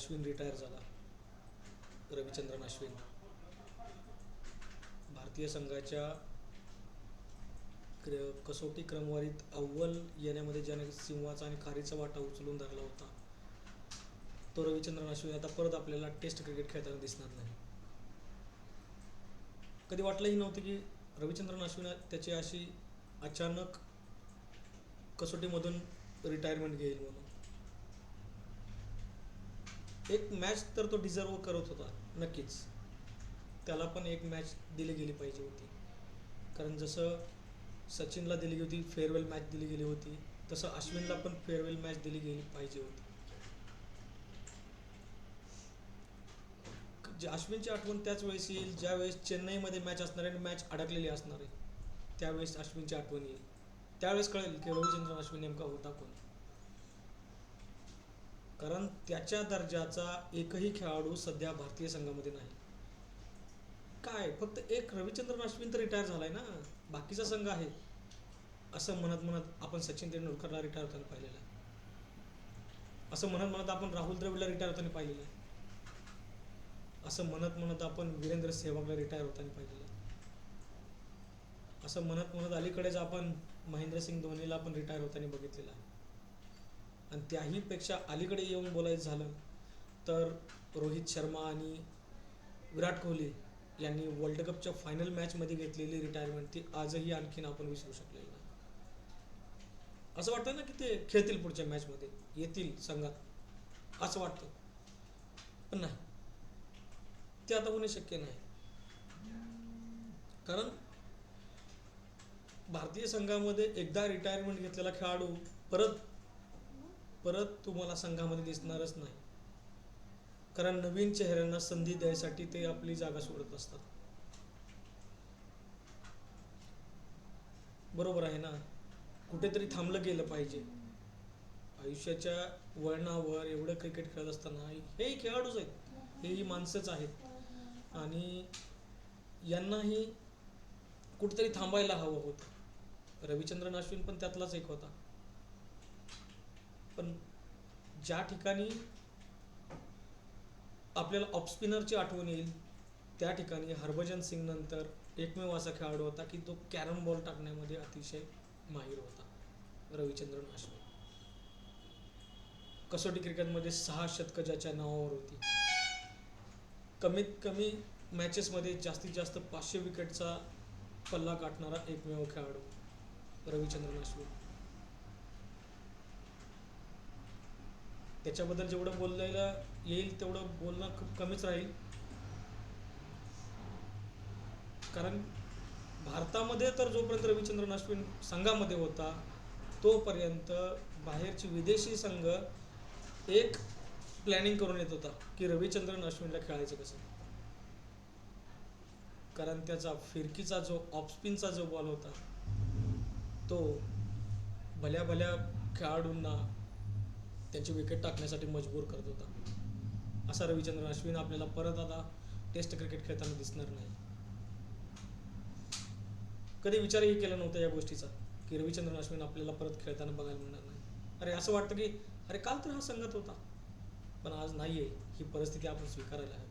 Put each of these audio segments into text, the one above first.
Ashwin retire झाला. रविचंद्रन अश्विन भारतीय संघाच्या कसोटी क्रमवारीत अव्वल येण्यामध्ये ज्याने सिंहाचा आणि खारीचा वाटा उचलून धरला होता, तो रविचंद्रन अश्विन आता परत आपल्याला टेस्ट क्रिकेट खेळताना दिसणार नाही. कधी वाटलंही नव्हतं की रविचंद्रन अश्विन त्याची अशी अचानक कसोटीमधून रिटायरमेंट घेईल म्हणून. एक मॅच तर तो डिझर्व करत होता नक्कीच. त्याला पण एक मॅच दिली गेली पाहिजे होती, कारण जसं सचिनला दिली होती फेअरवेल मॅच दिली गेली होती, तसं अश्विनला पण फेअरवेल मॅच दिली गेली पाहिजे होती. अश्विनची आठवण त्याच वेळेस येईल ज्यावेळेस चेन्नईमध्ये मॅच असणार आहे आणि मॅच अडकलेली असणार आहे. त्यावेळेस अश्विनची आठवण येईल. त्यावेळेस कळेल की रविचंद्रन अश्विन नेमका होता कोण. कारण त्याच्या दर्जाचा एकही खेळाडू सध्या भारतीय संघामध्ये नाही. काय फक्त एक रविचंद्रन अश्विन तर रिटायर झालाय ना, बाकीचा संघ आहे. असं म्हणत म्हणत आपण सचिन तेंडुलकरला रिटायर होताना पाहिलेलं आहे. असं म्हणत म्हणत आपण राहुल द्रविडला रिटायर होताना पाहिलेलं आहे. असं म्हणत म्हणत आपण वीरेंद्र सेहवागला रिटायर होताना पाहिलेलं आहे. असं म्हणत म्हणत अलीकडेच आपण महेंद्रसिंग धोनीला पण रिटायर होताना बघितलेलं आहे. आणि त्याही पेक्षा अलीकडे येऊन बोलायचं झालं तर रोहित शर्मा आणि विराट कोहली यांनी वर्ल्ड कपच्या फायनल मॅचमध्ये घेतलेली रिटायरमेंट ती आजही आणखीन आपण विसरू शकलेलं नाही. असं वाटतं ना की ते खेळतील पुढच्या मॅचमध्ये, येतील संघात असं वाटतं, पण नाही, ते आता होणे शक्य नाही. कारण भारतीय संघामध्ये एकदा रिटायरमेंट घेतलेला खेळाडू परत तुम्हाला संघामध्ये दिसणारच नाही. कारण नवीन चेहऱ्यांना संधी द्यायसाठी ते आपली जागा सोडत असतात. बरोबर आहे ना, कुठेतरी थांबलं गेलं पाहिजे. आयुष्याच्या वळणावर एवढं क्रिकेट खेळत असताना हेही खेळाडूच आहेत, हेही माणसंच आहेत आणि यांनाही कुठेतरी थांबायला हवं होतं. रविचंद्रन अश्विन पण त्यातलाच एक होता. पण ज्या ठिकाणी आपल्याला ऑफ स्पिनरची आठवण येईल त्या ठिकाणी हरभजन सिंग नंतर एकमेव असा खेळाडू होता की तो कॅरम बॉल टाकण्यामध्ये अतिशय माहीर होता, रविचंद्रन अश्विन. कसोटी क्रिकेटमध्ये 6 शतकं ज्याच्या नावावर होती. कमीत कमी मॅचेसमध्ये जास्तीत जास्त 500 विकेटचा पल्ला गाठणारा एकमेव खेळाडू रविचंद्रन अश्विन. त्याच्याबद्दल जेवढं बोलायला येईल तेवढं बोलणं खूप कमीच राहील. कारण भारतामध्ये तर जोपर्यंत रविचंद्रन अश्विन संघामध्ये होता तोपर्यंत बाहेरची विदेशी संघ एक प्लॅनिंग करून येत होता की रविचंद्रन अश्विनला खेळायचं कसं. कारण त्याचा फिरकीचा जो ऑफ स्पिनचा जो बॉल होता तो भल्या भल्या खेळाडूंना त्यांची विकेट टाकण्यासाठी मजबूर करत होता. असा रविचंद्रन अश्विन आपल्याला परत आता टेस्ट क्रिकेट खेळताना दिसणार नाही. कधी विचारही केला नव्हता या गोष्टीचा की रविचंद्रन अश्विन आपल्याला परत खेळताना बघायला मिळणार नाही. अरे असं वाटतं की अरे काल तर हा संघात होता, पण आज नाही आहे. ही परिस्थिती आपण स्वीकारायला हवी.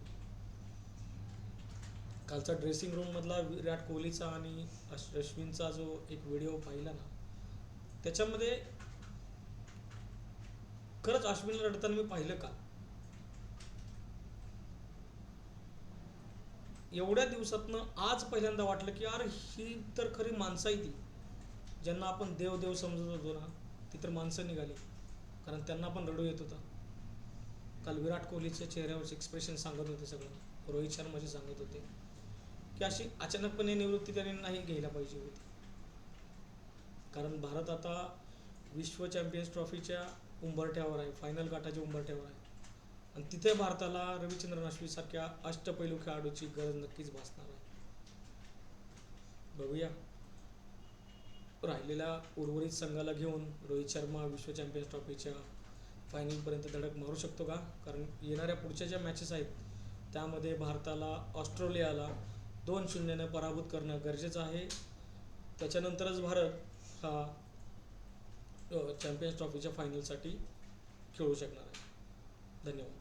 कालचा ड्रेसिंग रूम मधला विराट कोहलीचा आणि अश्विनचा जो एक व्हिडिओ पाहिला ना, त्याच्यामध्ये खरंच अश्विनला रडताना मी पाहिलं का. एवढ्या दिवसातनं आज पहिल्यांदा वाटलं की यार ही तर खरी माणसं आहे ती. ज्यांना आपण देव देव समजत होतो ना, ती तर माणसं निघाली. कारण त्यांना पण रडू येत होतं. काल विराट कोहलीच्या चेहऱ्यावरचे एक्सप्रेशन सांगत होते सगळं. रोहित शर्माचे सांगत होते की अशी अचानकपणे निवृत्ती त्यांनी नाही घ्यायला पाहिजे होती. कारण भारत आता विश्व चॅम्पियन्स ट्रॉफीच्या उंबरठ्यावर आहे, फायनल गाठाच्या उंबरठ्यावर आहे. आणि तिथे भारताला रविचंद्रन अश्विन सारख्या अष्टपैलू खेळाडूची गरज नक्कीच भासणार आहे. बघूया राहिलेल्या उर्वरित संघाला घेऊन रोहित शर्मा विश्व चॅम्पियन्स ट्रॉफीच्या फायनलपर्यंत धडक मारू शकतो का. कारण येणाऱ्या पुढच्या ज्या मॅचेस आहेत त्यामध्ये भारताला ऑस्ट्रेलियाला 2-0 पराभूत करणं गरजेचं आहे. त्याच्यानंतरच भारत हा चॅम्पियन्स ट्रॉफीच्या फायनलसाठी खेळू शकणार आहे. धन्यवाद.